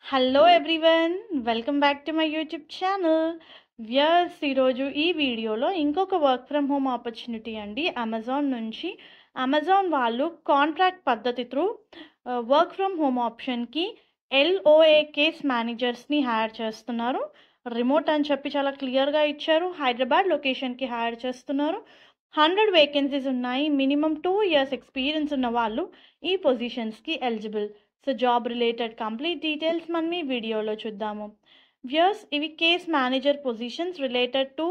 Hello everyone, welcome back to my YouTube channel. Viewers, ఈరోజు ఈ వీడియోలో ఇంకొక వర్క్ ఫ్రమ్ హోమ్ ఆపర్చునిటీ అండి. అమెజాన్ నుంచి అమెజాన్ వాళ్ళు కాంట్రాక్ట్ పద్ధతి త్రూ వర్క్ ఫ్రమ్ హోమ్ ఆప్షన్కి LOA కేస్ మేనేజర్స్ని హైర్ చేస్తున్నారు. రిమోట్ అని చెప్పి చాలా క్లియర్గా ఇచ్చారు. హైదరాబాద్ లొకేషన్కి హైర్ చేస్తున్నారు. 100 వేకెన్సీస్ ఉన్నాయి. మినిమం 2 years ఎక్స్పీరియన్స్ ఉన్న వాళ్ళు ఈ పొజిషన్స్కి eligible. So job related complete details మనం ఈ వీడియోలో చూద్దాము. వ్యూయర్స్, ఇవి case manager positions related to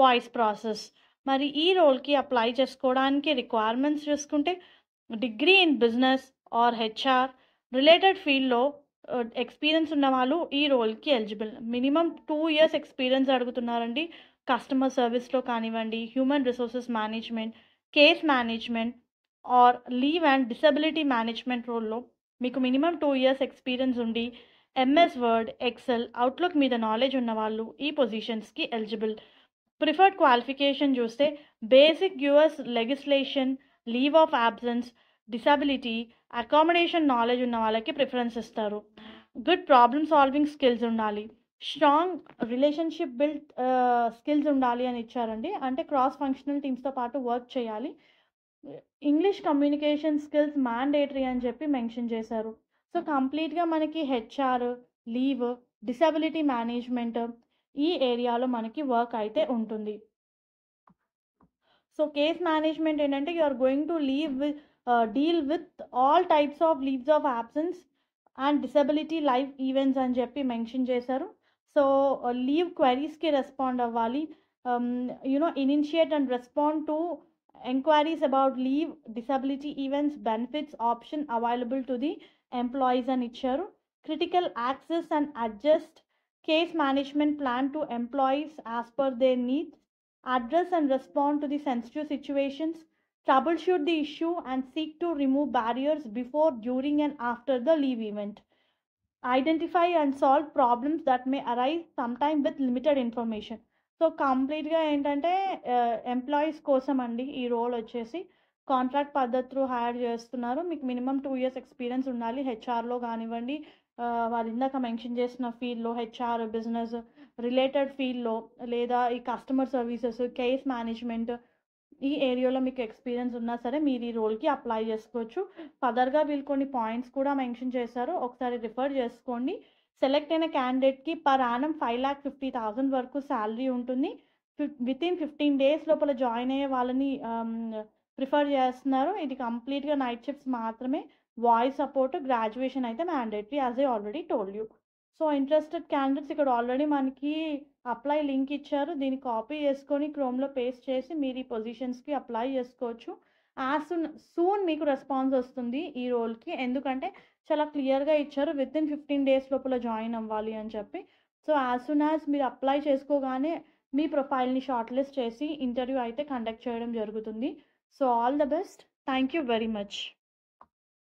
voice process. మరి ఈ రోల్కి అప్లై చేసుకోవడానికి రిక్వైర్మెంట్స్ చూసుకుంటే degree in business or HR related ఫీల్డ్లో ఎక్స్పీరియన్స్ ఉన్న వాళ్ళు ఈ రోల్కి ఎలిజిబుల్. మినిమం 2 years ఎక్స్పీరియన్స్ అడుగుతున్నారండి. కస్టమర్ సర్వీస్లో కానివ్వండి, human resources management, case management or leave and disability management రోల్లో మీకు మినిమం 2 years ఎక్స్పీరియన్స్ ఉండి MS వర్డ్, ఎక్సెల్, అవుట్లుక్ మీద నాలెడ్జ్ ఉన్న వాళ్ళు ఈ పొజిషన్స్కి ఎలిజిబుల్. ప్రిఫర్డ్ క్వాలిఫికేషన్ చూస్తే basic US legislation, leave of absence, disability, accommodation knowledge ఉన్న వాళ్ళకి ప్రిఫరెన్స్ ఇస్తారు. గుడ్ ప్రాబ్లమ్ సాల్వింగ్ స్కిల్స్ ఉండాలి. స్ట్రాంగ్ రిలేషన్షిప్ బిల్డ్ స్కిల్స్ ఉండాలి అని ఇచ్చారండి. అంటే క్రాస్ ఫంక్షనల్ టీమ్స్తో పాటు వర్క్ చేయాలి. ఇంగ్లీష్ కమ్యూనికేషన్ స్కిల్స్ మ్యాండేటరీ అని చెప్పి మెన్షన్ చేశారు. సో కంప్లీట్గా మనకి HR, లీవ్, డిసబిలిటీ మేనేజ్మెంట్ ఈ ఏరియాలో మనకి వర్క్ అయితే ఉంటుంది. సో కేస్ మేనేజ్మెంట్ ఏంటంటే you are going to deal with all types of leaves of absence and disability live events అని చెప్పి మెన్షన్ చేశారు. సో లీవ్ క్వైరీస్కి రెస్పాండ్ అవ్వాలి. Initiate and respond to enquiries about leave, disability events, benefits option available to the employees అని ఇచ్చారు. Critical access and adjust case management plan to employees as per their needs, address and respond to the sensitive situations, troubleshoot the issue and seek to remove barriers before, during and after the leave event, identify and solve problems that may arise sometime with limited information. So కంప్లీట్గా ఏంటంటే employees కోసం అండి ఈ role వచ్చేసి. Contract పద్ధతి through hire చేస్తున్నారు. మీకు minimum 2 years experience ఉండాలి. హెచ్ఆర్లో కానివ్వండి, వాళ్ళు ఇందాక మెన్షన్ చేసిన ఫీల్డ్లో HR, బిజినెస్ రిలేటెడ్ ఫీల్డ్లో, లేదా ఈ కస్టమర్ సర్వీసెస్, కేస్ మేనేజ్మెంట్ ఈ ఏరియాలో మీకు ఎక్స్పీరియన్స్ ఉన్నా సరే మీరు ఈ రోల్కి అప్లై చేసుకోవచ్చు. ఫర్దర్గా వీళ్ళు కొన్ని పాయింట్స్ కూడా మెన్షన్ చేశారు, ఒకసారి రిఫర్ చేసుకోండి. సెలెక్ట్ అయిన క్యాండిడేట్కి పర్ యానం 5,50,000 వరకు శాలరీ ఉంటుంది. వితిన్ 15 days లోపల జాయిన్ అయ్యే వాళ్ళని ప్రిఫర్ చేస్తున్నారు. ఇది కంప్లీట్గా నైట్ షిఫ్ట్స్ మాత్రమే. వాయిస్ సపోర్ట్, గ్రాడ్యుయేషన్ అయితే mandatory as I already told you. So interested candidates ఇక్కడ ఆల్రెడీ మనకి అప్లై లింక్ ఇచ్చారు. దీన్ని కాపీ చేసుకొని క్రోమ్లో పేస్ట్ చేసి మీరు ఈ పొజిషన్స్కి అప్లై చేసుకోవచ్చు. యాజ్ సూన్ మీకు రెస్పాన్స్ వస్తుంది ఈ రోల్కి, ఎందుకంటే చాలా క్లియర్గా ఇచ్చారు వితిన్ 15 days లోపల జాయిన్ అవ్వాలి అని చెప్పి. సో యాజ్ సూన్ యాజ్ మీరు అప్లై చేసుకోగానే మీ ప్రొఫైల్ని షార్ట్ లిస్ట్ చేసి ఇంటర్వ్యూ అయితే కండక్ట్ చేయడం జరుగుతుంది. So all the best. Thank you very much.